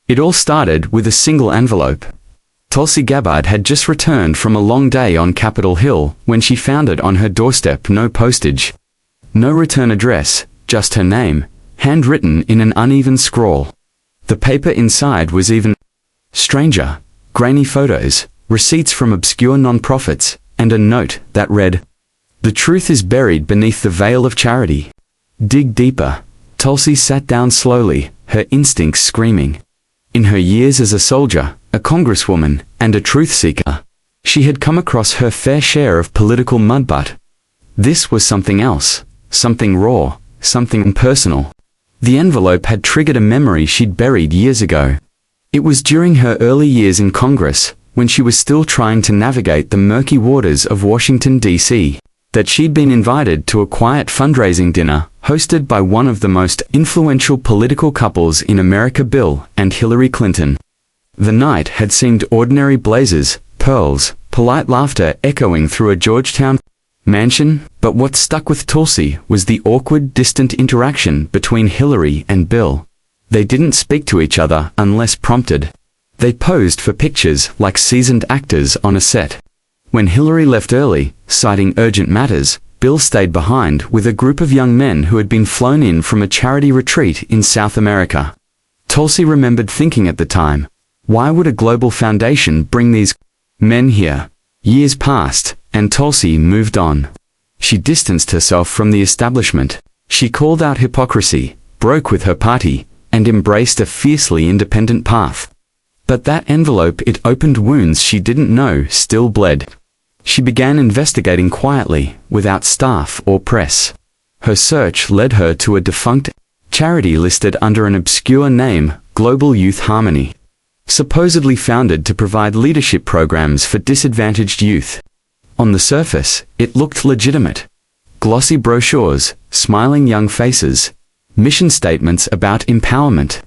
It all started with a single envelope. Tulsi Gabbard had just returned from a long day on Capitol Hill when she found it on her doorstep. No postage, no return address, just her name, handwritten in an uneven scrawl. The paper inside was even stranger: grainy photos, receipts from obscure non-profits, and a note that read, "The truth is buried beneath the veil of charity. Dig deeper." Tulsi sat down slowly, her instincts screaming. In her years as a soldier, a congresswoman, and a truth-seeker, she had come across her fair share of political mud, but this was something else, something raw, something impersonal. The envelope had triggered a memory she'd buried years ago. It was during her early years in Congress, when she was still trying to navigate the murky waters of Washington, D.C., that she'd been invited to a quiet fundraising dinner hosted by one of the most influential political couples in America, Bill and Hillary Clinton. The night had seemed ordinary: blazers, pearls, polite laughter echoing through a Georgetown mansion, but what stuck with Tulsi was the awkward, distant interaction between Hillary and Bill. They didn't speak to each other unless prompted. They posed for pictures like seasoned actors on a set. When Hillary left early, citing urgent matters, Bill stayed behind with a group of young men who had been flown in from a charity retreat in South America. Tulsi remembered thinking at the time, why would a global foundation bring these men here? Years passed, and Tulsi moved on. She distanced herself from the establishment. She called out hypocrisy, broke with her party, and embraced a fiercely independent path. But that envelope, it opened wounds she didn't know still bled. She began investigating quietly, without staff or press. Her search led her to a defunct charity listed under an obscure name, Global Youth Harmony, supposedly founded to provide leadership programs for disadvantaged youth. On the surface, it looked legitimate. Glossy brochures, smiling young faces, mission statements about empowerment.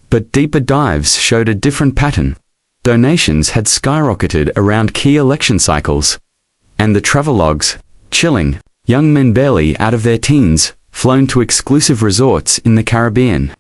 But deeper dives showed a different pattern. Donations had skyrocketed around key election cycles. And the travelogues, chilling: young men barely out of their teens, flown to exclusive resorts in the Caribbean,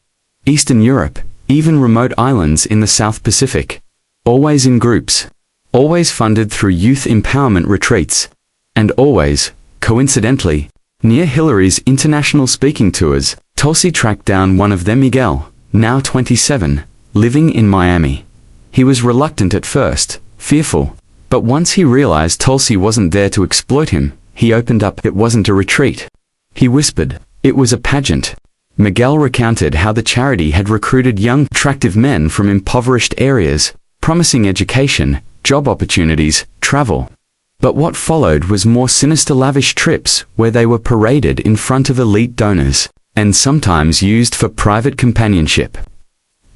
Eastern Europe, even remote islands in the South Pacific. Always in groups. Always funded through youth empowerment retreats. And always, coincidentally, near Hillary's international speaking tours. Tulsi tracked down one of them, Miguel, now 27, living in Miami. He was reluctant at first, fearful, but once he realized Tulsi wasn't there to exploit him, he opened up. It wasn't a retreat, he whispered. It was a pageant. Miguel recounted how the charity had recruited young, attractive men from impoverished areas, promising education, job opportunities, travel. But what followed was more sinister: lavish trips where they were paraded in front of elite donors, and sometimes used for private companionship.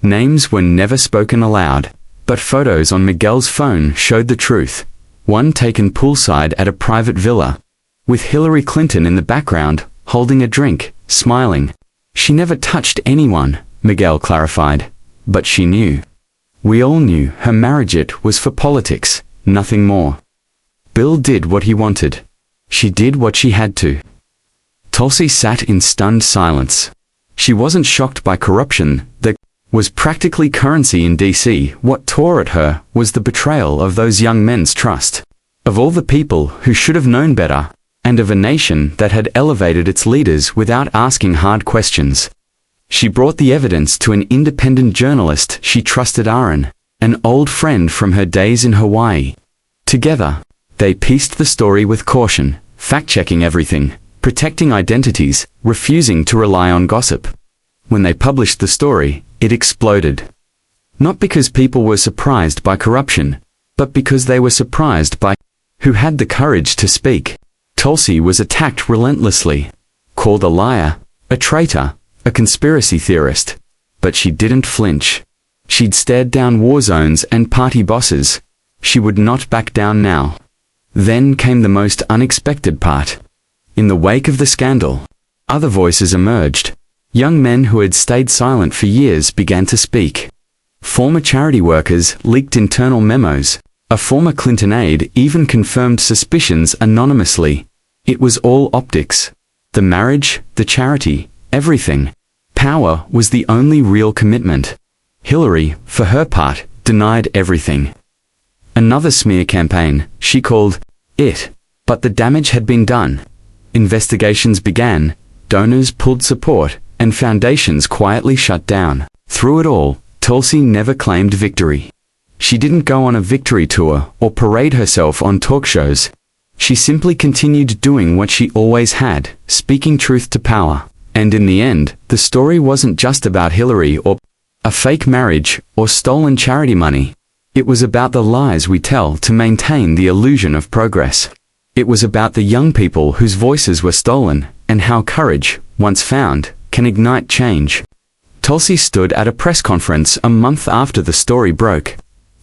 Names were never spoken aloud, but photos on Miguel's phone showed the truth. One taken poolside at a private villa, with Hillary Clinton in the background, holding a drink, smiling. She never touched anyone, Miguel clarified, but she knew. We all knew her marriage was for politics, nothing more. Bill did what he wanted. She did what she had to. Tulsi sat in stunned silence. She wasn't shocked by corruption that was practically currency in D.C. What tore at her was the betrayal of those young men's trust, of all the people who should have known better, and of a nation that had elevated its leaders without asking hard questions. She brought the evidence to an independent journalist she trusted, Aaron, an old friend from her days in Hawaii. Together, they pieced the story with caution, fact-checking everything, protecting identities, refusing to rely on gossip. When they published the story, it exploded. Not because people were surprised by corruption, but because they were surprised by who had the courage to speak. Tulsi was attacked relentlessly, called a liar, a traitor, a conspiracy theorist. But she didn't flinch. She'd stared down war zones and party bosses. She would not back down now. Then came the most unexpected part. In the wake of the scandal, other voices emerged. Young men who had stayed silent for years began to speak. Former charity workers leaked internal memos. A former Clinton aide even confirmed suspicions anonymously. It was all optics. The marriage, the charity, everything. Power was the only real commitment. Hillary, for her part, denied everything. Another smear campaign, she called it. But the damage had been done. Investigations began, donors pulled support, and foundations quietly shut down. Through it all, Tulsi never claimed victory. She didn't go on a victory tour or parade herself on talk shows. She simply continued doing what she always had, speaking truth to power. And in the end, the story wasn't just about Hillary or a fake marriage or stolen charity money. It was about the lies we tell to maintain the illusion of progress. It was about the young people whose voices were stolen, and how courage, once found, can ignite change. Tulsi stood at a press conference a month after the story broke.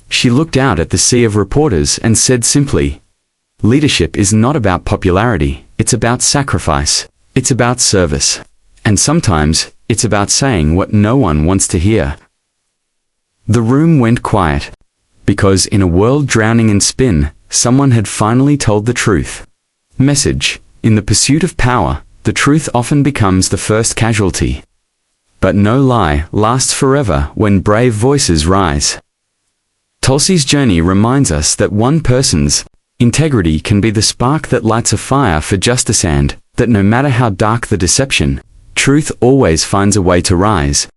She looked out at the sea of reporters and said simply, "Leadership is not about popularity, it's about sacrifice. It's about service. And sometimes, it's about saying what no one wants to hear." The room went quiet. Because in a world drowning in spin, someone had finally told the truth. Message: in the pursuit of power, the truth often becomes the first casualty. But no lie lasts forever when brave voices rise. Tulsi's journey reminds us that one person's integrity can be the spark that lights a fire for justice, and that no matter how dark the deception, truth always finds a way to rise.